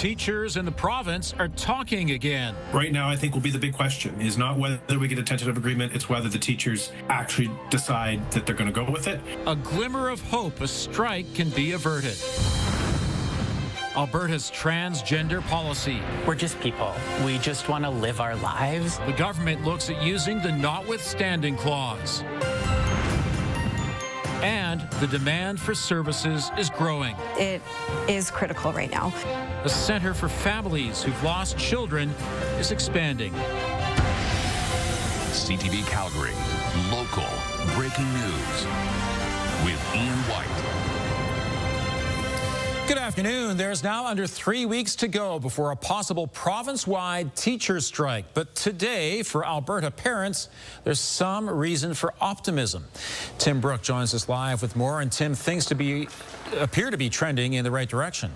Teachers in the province are talking again. Right now, I think will be the big question is not whether we get a tentative agreement, it's whether the teachers actually decide that they're going to go with it. A glimmer of hope a strike can be averted. Alberta's transgender policy. We're just people. We just want to live our lives. The government looks at using the notwithstanding clause. And the demand for services is growing. It is critical right now. The Centre for Families Who've Lost Children is expanding. CTV Calgary, local breaking news with Ian White. Good afternoon. There's now under 3 weeks to go before a possible province-wide teacher strike. But today, for Alberta parents, there's some reason for optimism. Tim Brooke joins us live with more. And Tim, things appear to be trending in the right direction.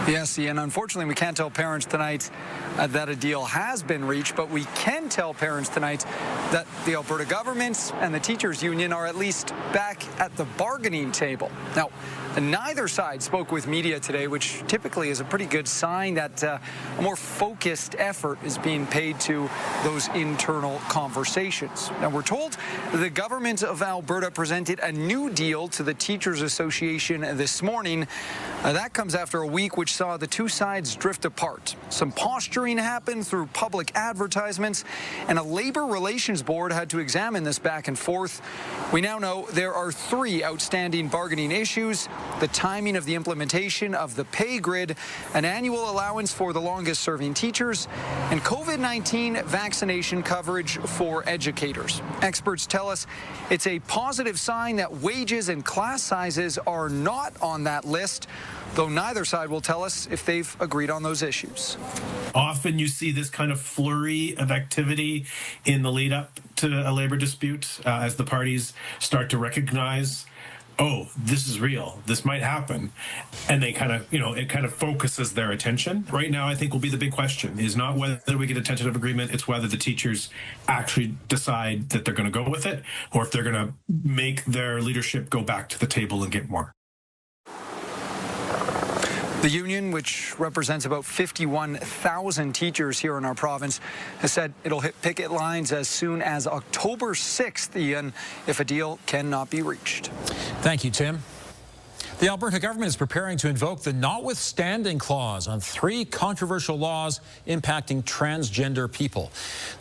Yes, Ian. Unfortunately, we can't tell parents tonight that a deal has been reached, but we can tell parents tonight that the Alberta government and the teachers union are at least back at the bargaining table. Now, neither side spoke with media today, which typically is a pretty good sign that a more focused effort is being paid to those internal conversations. Now, we're told the government of Alberta presented a new deal to the Teachers Association this morning. That comes after a week which saw the two sides drift apart. Some posturing happened through public advertisements, and a labor relations board had to examine this back and forth. We now know there are 3 outstanding bargaining issues: the timing of the implementation of the pay grid, an annual allowance for the longest-serving teachers, and COVID-19 vaccination coverage for educators. Experts tell us it's a positive sign that wages and class sizes are not on that list, though neither side will tell us if they've agreed on those issues. Often you see this kind of flurry of activity in the lead up to a labor dispute as the parties start to recognize, oh, this is real, this might happen, and they kind of, it kind of focuses their attention. Right now, I think will be the big question is not whether we get a tentative agreement, it's whether the teachers actually decide that they're going to go with it, or if they're going to make their leadership go back to the table and get more. The union, which represents about 51,000 teachers here in our province, has said it'll hit picket lines as soon as October 6th, Ian, if a deal cannot be reached. Thank you, Tim. The Alberta government is preparing to invoke the notwithstanding clause on 3 controversial laws impacting transgender people.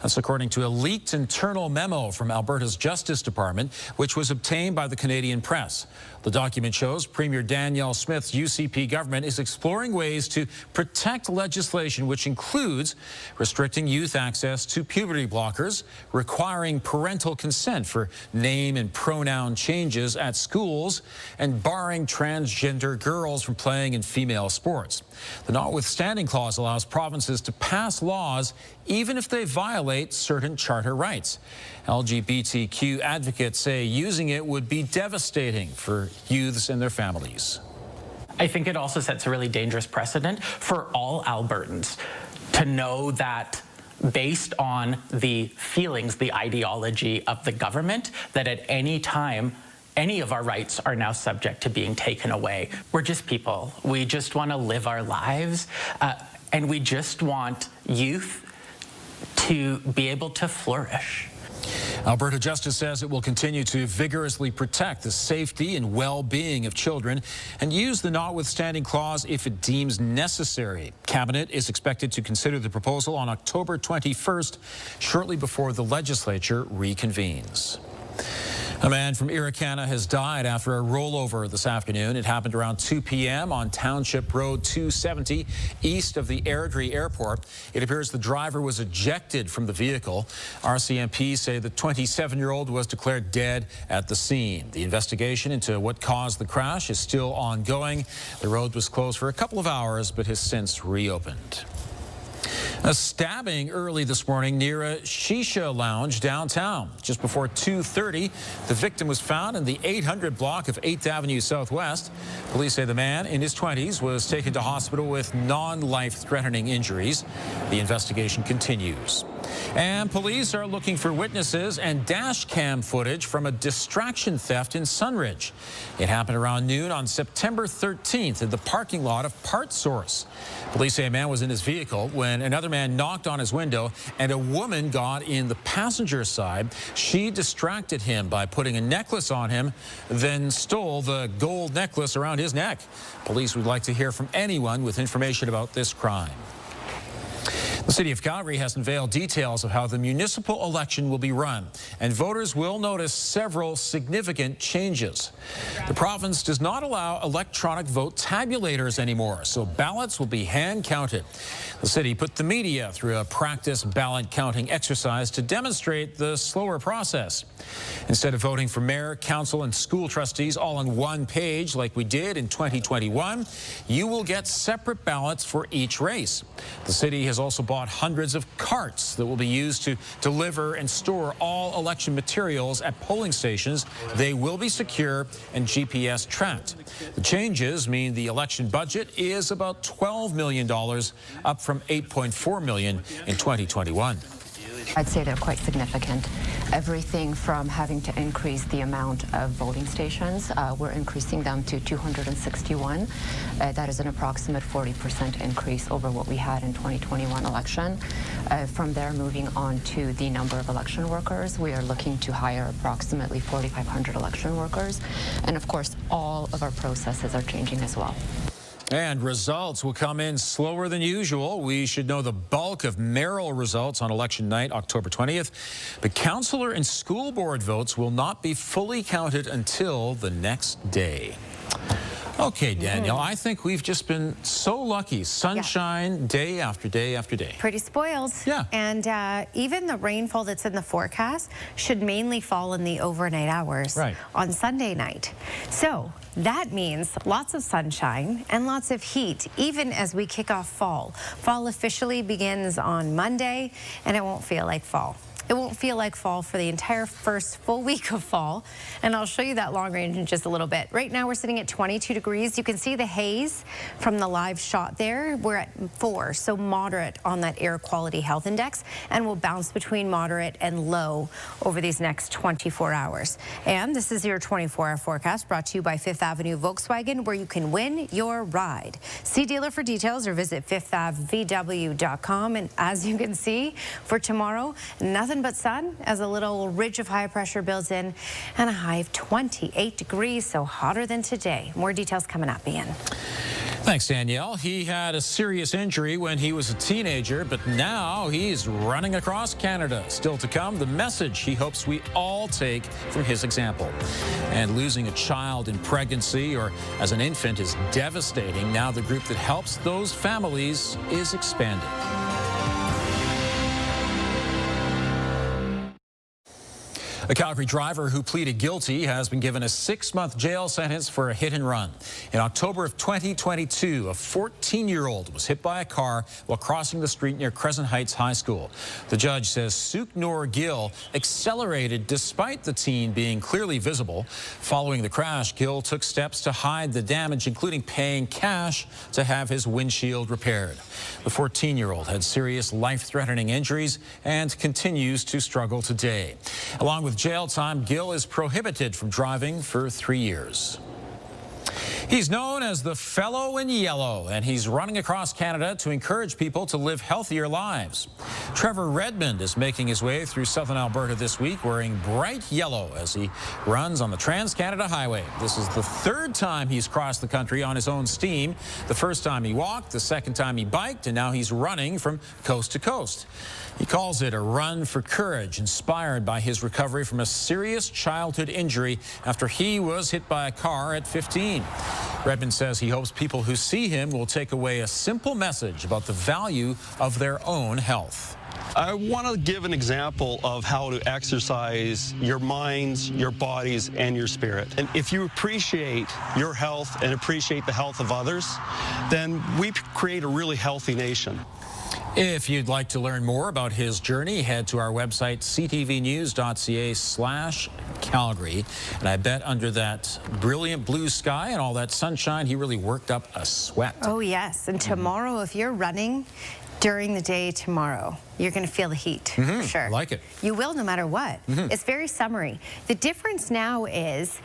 That's according to a leaked internal memo from Alberta's Justice Department, which was obtained by the Canadian press. The document shows Premier Danielle Smith's UCP government is exploring ways to protect legislation which includes restricting youth access to puberty blockers, requiring parental consent for name and pronoun changes at schools, and barring transgender girls from playing in female sports. The notwithstanding clause allows provinces to pass laws even if they violate certain charter rights. LGBTQ advocates say using it would be devastating for youths and their families. I think it also sets a really dangerous precedent for all Albertans to know that based on the feelings, the ideology of the government, that at any time, any of our rights are now subject to being taken away. We're just people. We just want to live our lives, and we just want youth to be able to flourish. Alberta Justice says it will continue to vigorously protect the safety and well-being of children and use the notwithstanding clause if it deems necessary. Cabinet is expected to consider the proposal on October 21st, shortly before the legislature reconvenes. A man from Irricana has died after a rollover this afternoon. It happened around 2 p.m. on Township Road 270, east of the Airdrie Airport. It appears the driver was ejected from the vehicle. RCMP say the 27-year-old was declared dead at the scene. The investigation into what caused the crash is still ongoing. The road was closed for a couple of hours, but has since reopened. A stabbing early this morning near a shisha lounge downtown. Just before 2:30, the victim was found in the 800 block of 8th Avenue Southwest. Police say the man in his 20s was taken to hospital with non-life-threatening injuries. The investigation continues. And police are looking for witnesses and dash cam footage from a distraction theft in Sunridge. It happened around noon on September 13th in the parking lot of Parts Source. Police say a man was in his vehicle when another man knocked on his window and a woman got in the passenger side. She distracted him by putting a necklace on him, then stole the gold necklace around his neck. Police would like to hear from anyone with information about this crime. The City of Calgary has unveiled details of how the municipal election will be run, and voters will notice several significant changes. The province does not allow electronic vote tabulators anymore, so ballots will be hand counted. The city put the media through a practice ballot counting exercise to demonstrate the slower process. Instead of voting for mayor, council, and school trustees all on one page like we did in 2021, you will get separate ballots for each race. The city has also bought hundreds of carts that will be used to deliver and store all election materials at polling stations. They will be secure and GPS tracked. The changes mean the election budget is about $12 million, up from $8.4 million in 2021. I'd say they're quite significant. Everything from having to increase the amount of voting stations, we're increasing them to 261. That is an approximate 40% increase over what we had in 2021 election. From there, moving on to the number of election workers, we are looking to hire approximately 4,500 election workers. And of course, all of our processes are changing as well. And results will come in slower than usual. We should know the bulk of mayoral results on election night, October 20th. But councillor and school board votes will not be fully counted until the next day. Okay, Danielle, I think we've just been so lucky. Sunshine day after day after day. Pretty spoiled. Yeah. And even the rainfall that's in the forecast should mainly fall in the overnight hours on Sunday night. So that means lots of sunshine and lots of heat, even as we kick off fall. Fall officially begins on Monday, and it won't feel like fall. It won't feel like fall for the entire first full week of fall, and I'll show you that long range in just a little bit. Right now we're sitting at 22 degrees. You can see the haze from the live shot there. We're at 4, so moderate on that air quality health index, and we'll bounce between moderate and low over these next 24 hours. And this is your 24-hour forecast brought to you by Fifth Avenue Volkswagen, where you can win your ride. See dealer for details or visit fifthavvw.com. And as you can see, for tomorrow, nothing but sun as a little ridge of high pressure builds in, and a high of 28 degrees, so hotter than today. More details coming up, Ian. Thanks, Danielle. He had a serious injury when he was a teenager, but now he's running across Canada. Still to come, the message he hopes we all take from his example. And losing a child in pregnancy or as an infant is devastating. Now the group that helps those families is expanding. A Calgary driver who pleaded guilty has been given a 6-month jail sentence for a hit and run. In October of 2022, a 14-year-old was hit by a car while crossing the street near Crescent Heights High School. The judge says Suknoor Gill accelerated despite the teen being clearly visible. Following the crash, Gill took steps to hide the damage, including paying cash to have his windshield repaired. The 14-year-old had serious life-threatening injuries and continues to struggle today. Along with jail time, Gill is prohibited from driving for 3 years. He's known as the Fellow in Yellow, and he's running across Canada to encourage people to live healthier lives. Trevor Redmond is making his way through southern Alberta this week wearing bright yellow as he runs on the Trans-Canada Highway. This is the 3rd time he's crossed the country on his own steam. The first time he walked, the second time he biked, and now he's running from coast to coast. He calls it a run for courage, inspired by his recovery from a serious childhood injury after he was hit by a car at 15. Redmond says he hopes people who see him will take away a simple message about the value of their own health. I want to give an example of how to exercise your minds, your bodies, and your spirit. And if you appreciate your health and appreciate the health of others, then we create a really healthy nation. If you'd like to learn more about his journey, head to our website, ctvnews.ca/Calgary. And I bet under that brilliant blue sky and all that sunshine, he really worked up a sweat. Oh, yes. And tomorrow, if you're running, during the day tomorrow, you're going to feel the heat, for sure. I like it. You will no matter what. It's very summery. The difference now is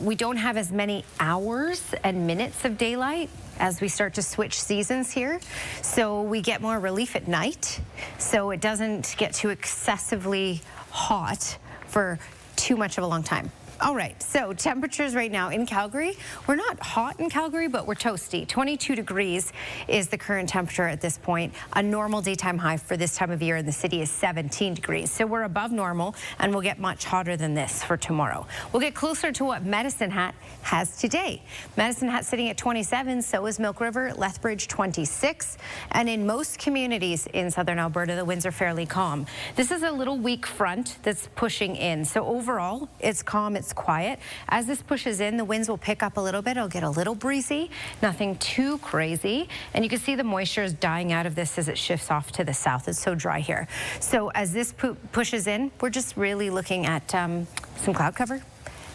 we don't have as many hours and minutes of daylight as we start to switch seasons here. So we get more relief at night, so it doesn't get too excessively hot for too much of a long time. All right, so temperatures right now in Calgary, we're not hot in Calgary, but we're toasty. 22 degrees is the current temperature at this point. A normal daytime high for this time of year in the city is 17 degrees. So we're above normal, and we'll get much hotter than this for tomorrow. We'll get closer to what Medicine Hat has today. Medicine Hat sitting at 27, so is Milk River, Lethbridge 26. And in most communities in southern Alberta, the winds are fairly calm. This is a little weak front that's pushing in. So overall, it's calm, it's quiet. As this pushes in, the winds will pick up a little bit. It'll get a little breezy, nothing too crazy. And you can see the moisture is dying out of this as it shifts off to the south. It's so dry here. So as this pushes in, we're just really looking at some cloud cover.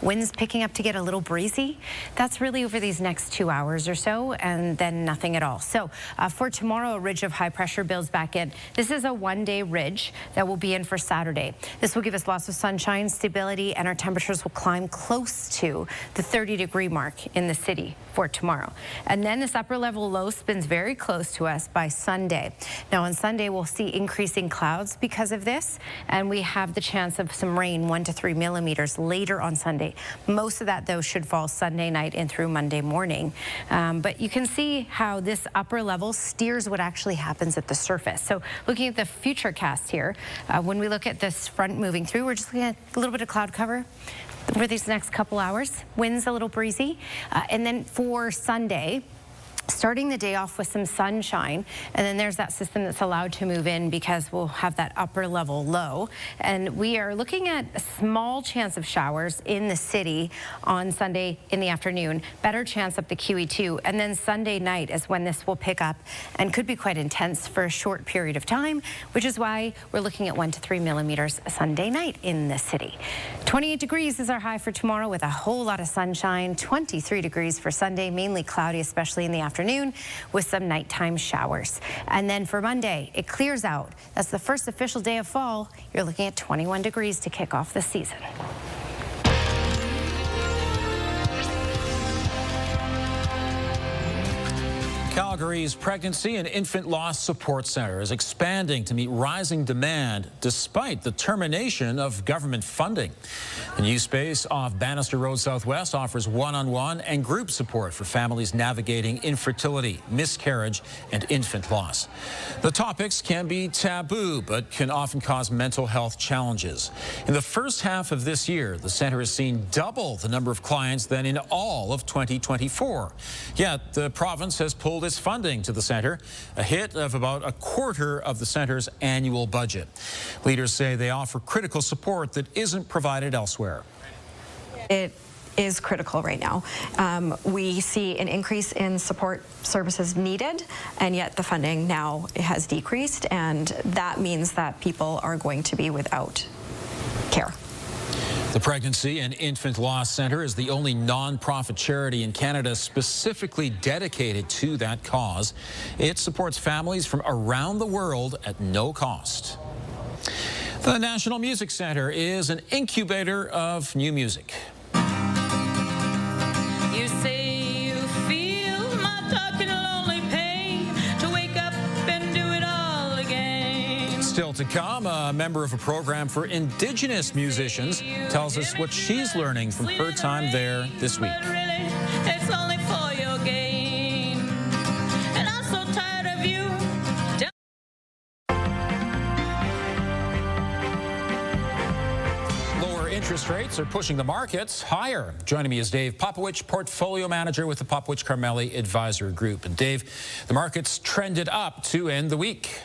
Winds picking up to get a little breezy. That's really over these next 2 hours or so, and then nothing at all. So for tomorrow, a ridge of high pressure builds back in. This is a one-day ridge that will be in for Saturday. This will give us lots of sunshine, stability, and our temperatures will climb close to the 30-degree mark in the city for tomorrow. And then this upper level low spins very close to us by Sunday. Now on Sunday, we'll see increasing clouds because of this, and we have the chance of some rain, 1 to 3 millimeters later on Sunday. Most of that, though, should fall Sunday night and through Monday morning. But you can see how this upper level steers what actually happens at the surface. So looking at the future cast here, when we look at this front moving through, we're just looking at a little bit of cloud cover for these next couple hours. Winds a little breezy. And then for Sunday, starting the day off with some sunshine, and then there's that system that's allowed to move in because we'll have that upper level low. And we are looking at a small chance of showers in the city on Sunday in the afternoon, better chance up the QE2. And then Sunday night is when this will pick up and could be quite intense for a short period of time, which is why we're looking at 1 to 3 millimeters Sunday night in the city. 28 degrees is our high for tomorrow with a whole lot of sunshine. 23 degrees for Sunday, mainly cloudy, especially in the afternoon, with some nighttime showers. And then for Monday, it clears out. That's the first official day of fall. You're looking at 21 degrees to kick off the season. Calgary's Pregnancy and Infant Loss Support Centre is expanding to meet rising demand despite the termination of government funding. The new space off Bannister Road Southwest offers one-on-one and group support for families navigating infertility, miscarriage, and infant loss. The topics can be taboo, but can often cause mental health challenges. In the first half of this year, the centre has seen double the number of clients than in all of 2024. Yet the province has pulled its funding to the centre, a hit of about a quarter of the centre's annual budget. Leaders say they offer critical support that isn't provided elsewhere. It is critical right now. We see an increase in support services needed, and yet the funding now has decreased, and that means that people are going to be without care. The Pregnancy and Infant Loss Centre is the only non-profit charity in Canada specifically dedicated to that cause. It supports families from around the world at no cost. The National Music Centre is an incubator of new music. You say you feel my dark and lonely pain to wake up and do it all again. Still to come, a member of a program for Indigenous musicians tells us what she's learning from her time there this week. It's only for your gain. And I'm so tired of you. Lower interest rates are pushing the markets higher. Joining me is Dave Popowich, Portfolio Manager with the Popowich Carmeli Advisory Group. And Dave, the markets trended up to end the week.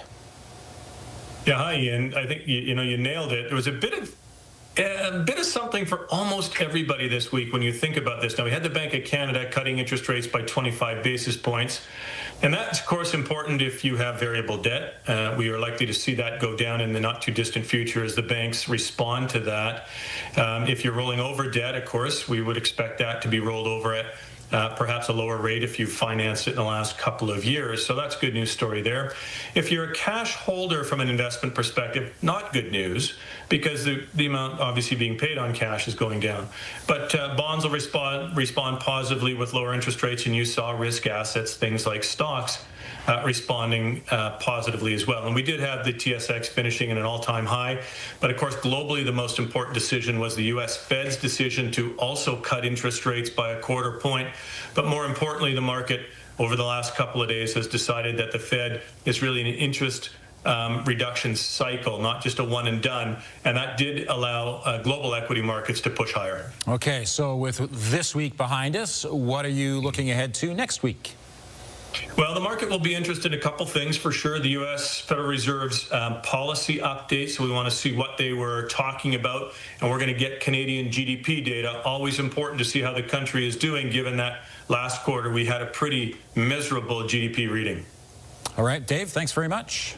Yeah, hi, Ian. I think you nailed it. There was a bit of something for almost everybody this week when you think about this. Now, we had the Bank of Canada cutting interest rates by 25 basis points. And that's, of course, important if you have variable debt. We are likely to see that go down in the not too distant future as the banks respond to that. If you're rolling over debt, of course, we would expect that to be rolled over at perhaps a lower rate if you financed it in the last couple of years. So that's a good news story there. If you're a cash holder from an investment perspective, not good news, because the amount obviously being paid on cash is going down. But bonds will respond positively with lower interest rates, and you saw risk assets, things like stocks, responding positively as well. And we did have the TSX finishing at an all-time high. But of course, globally, the most important decision was the U.S. Fed's decision to also cut interest rates by a quarter point. But more importantly, the market over the last couple of days has decided that the Fed is really an interest reduction cycle, not just a one and done. And that did allow global equity markets to push higher. Okay, so with this week behind us, what are you looking ahead to next week? Well, the market will be interested in a couple things for sure. The U.S. Federal Reserve's policy update, so we want to see what they were talking about, and we're going to get Canadian GDP data. Always important to see how the country is doing, given that last quarter we had a pretty miserable GDP reading. All right, Dave, thanks very much.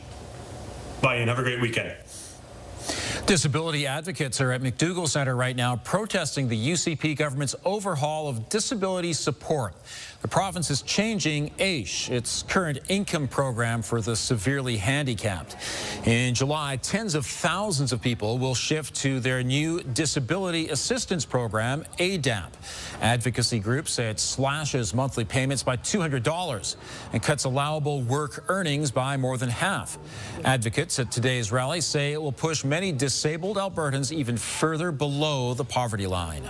Bye, and have a great weekend. Disability advocates are at McDougall Centre right now protesting the UCP government's overhaul of disability support. The province is changing AISH, its current income program for the severely handicapped. In July, tens of thousands of people will shift to their new disability assistance program, ADAP. Advocacy groups say it slashes monthly payments by $200 and cuts allowable work earnings by more than half. Advocates at today's rally say it will push many disabled Albertans even further below the poverty line.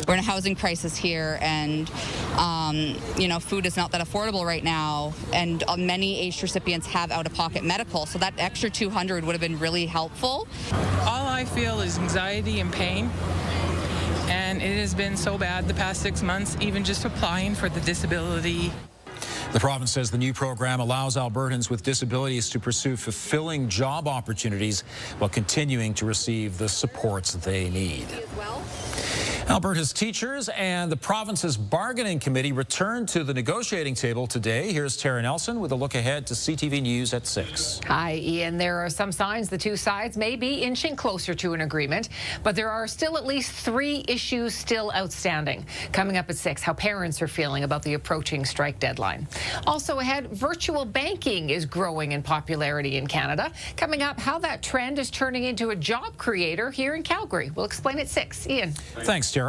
We're in a housing crisis here, and food is not that affordable right now, and many AISH recipients have out-of-pocket medical, so that extra $200 would have been really helpful. All I feel is anxiety and pain, and it has been so bad the past 6 months, even just applying for the disability. The province says the new program allows Albertans with disabilities to pursue fulfilling job opportunities while continuing to receive the supports they need. Alberta's teachers and the province's bargaining committee returned to the negotiating table today. Here's Tara Nelson with a look ahead to CTV News at 6. Hi, Ian. There are some signs the two sides may be inching closer to an agreement, but there are still at least 3 issues still outstanding. Coming up at 6, how parents are feeling about the approaching strike deadline. Also ahead, virtual banking is growing in popularity in Canada. Coming up, how that trend is turning into a job creator here in Calgary. We'll explain at 6. Ian. Thanks, Tara.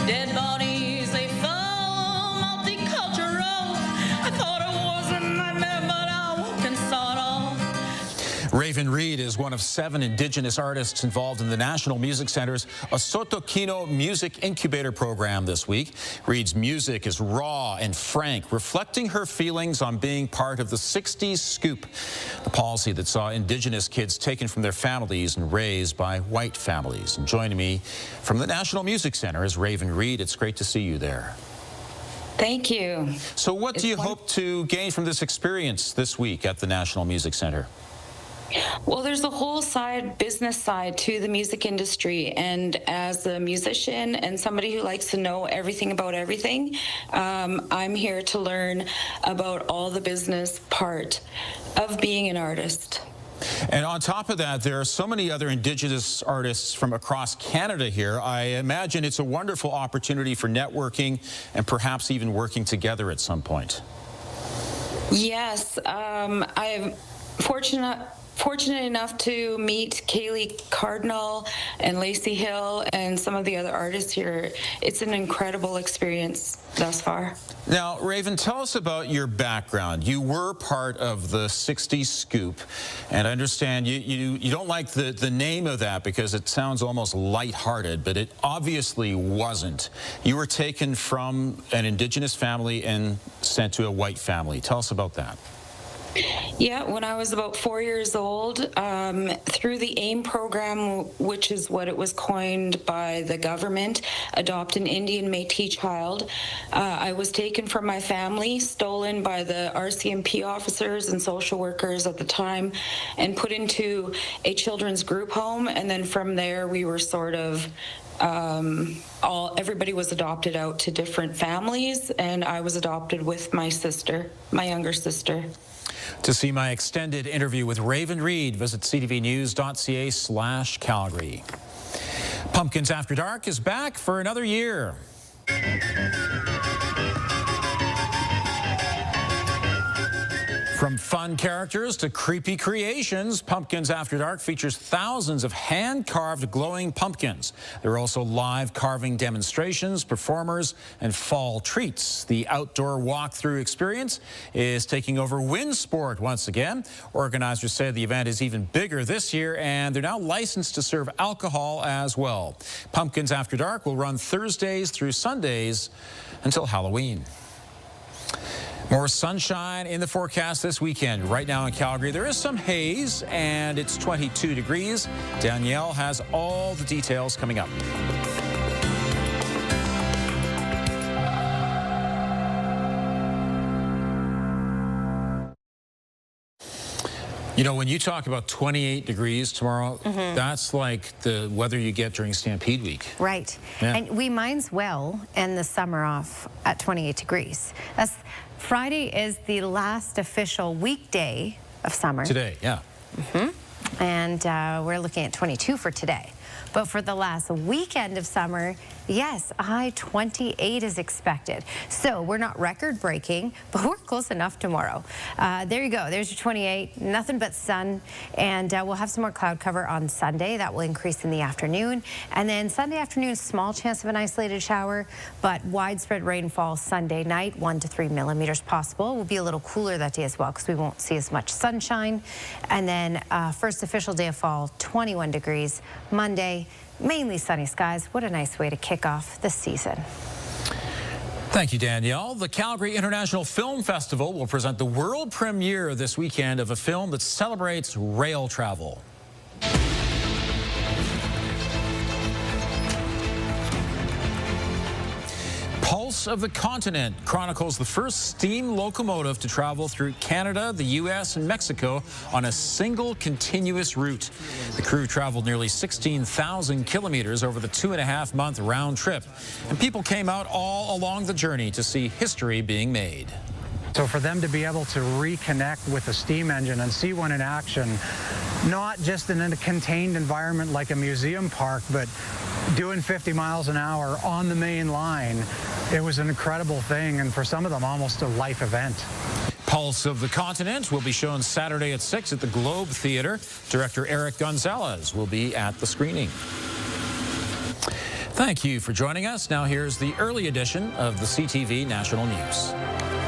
Dead bodies, they fall, multicultural. I thought it was a nightmare, but I can start off. Raven Reed is one of 7 Indigenous artists involved in the National Music Centre's Osotokino Music Incubator program this week. Reed's music is raw and frank, reflecting her feelings on being part of the 60s Scoop, a policy that saw Indigenous kids taken from their families and raised by white families. And joining me from the National Music Centre is Raven Reed. It's great to see you there. Thank you. So what do you hope to gain from this experience this week at the National Music Centre? Well, there's a whole business side to the music industry, and as a musician and somebody who likes to know everything about everything, I'm here to learn about all the business part of being an artist. And on top of that, there are so many other Indigenous artists from across Canada here. I imagine it's a wonderful opportunity for networking and perhaps even working together at some point. Yes, I'm fortunate enough to meet Kaylee Cardinal and Lacey Hill and some of the other artists here. It's an incredible experience thus far. Now, Raven, tell us about your background. You were part of the 60s Scoop, and I understand you don't like the name of that because it sounds almost lighthearted, but it obviously wasn't. You were taken from an Indigenous family and sent to a white family. Tell us about that. Yeah, when I was about 4 years old, through the AIM program, which is what it was coined by the government, Adopt an Indian Métis Child, I was taken from my family, stolen by the RCMP officers and social workers at the time, and put into a children's group home. And then from there, we were sort of everybody was adopted out to different families, and I was adopted with my sister, my younger sister. To see my extended interview with Raven Reed, visit ctvnews.ca/Calgary. Pumpkins After Dark is back for another year. From fun characters to creepy creations, Pumpkins After Dark features thousands of hand-carved glowing pumpkins. There are also live carving demonstrations, performers, and fall treats. The outdoor walkthrough experience is taking over Winsport once again. Organizers say the event is even bigger this year, and they're now licensed to serve alcohol as well. Pumpkins After Dark will run Thursdays through Sundays until Halloween. More sunshine in the forecast this weekend. Right now in Calgary, there is some haze, and it's 22 degrees. Danielle has all the details coming up. You know, when you talk about 28 degrees tomorrow, that's like the weather you get during Stampede Week. Right. Yeah. And we might as well end the summer off at 28 degrees. Friday is the last official weekday of summer. Today, yeah. And we're looking at 22 for today. But for the last weekend of summer, yes, a high 28 is expected. So we're not record-breaking, but we're close enough tomorrow. There you go. There's your 28. Nothing but sun. And we'll have some more cloud cover on Sunday. That will increase in the afternoon. And then Sunday afternoon, small chance of an isolated shower, but widespread rainfall Sunday night, 1 to 3 millimeters possible. We'll be a little cooler that day as well because we won't see as much sunshine. And then first official day of fall, 21 degrees. Monday, mainly sunny skies. What a nice way to kick off the season. Thank you, Danielle. The Calgary International Film Festival will present the world premiere this weekend of a film that celebrates rail travel. Pulse of the Continent chronicles the first steam locomotive to travel through Canada, the U.S., and Mexico on a single continuous route. The crew traveled nearly 16,000 kilometers over the 2.5-month round trip, and people came out all along the journey to see history being made. So for them to be able to reconnect with the steam engine and see one in action, not just in a contained environment like a museum park, but doing 50 miles an hour on the main line, it was an incredible thing, and for some of them, almost a life event. Pulse of the Continent will be shown Saturday at 6 at the Globe Theatre. Director Eric Gonzalez will be at the screening. Thank you for joining us. Now here's the early edition of the CTV National News.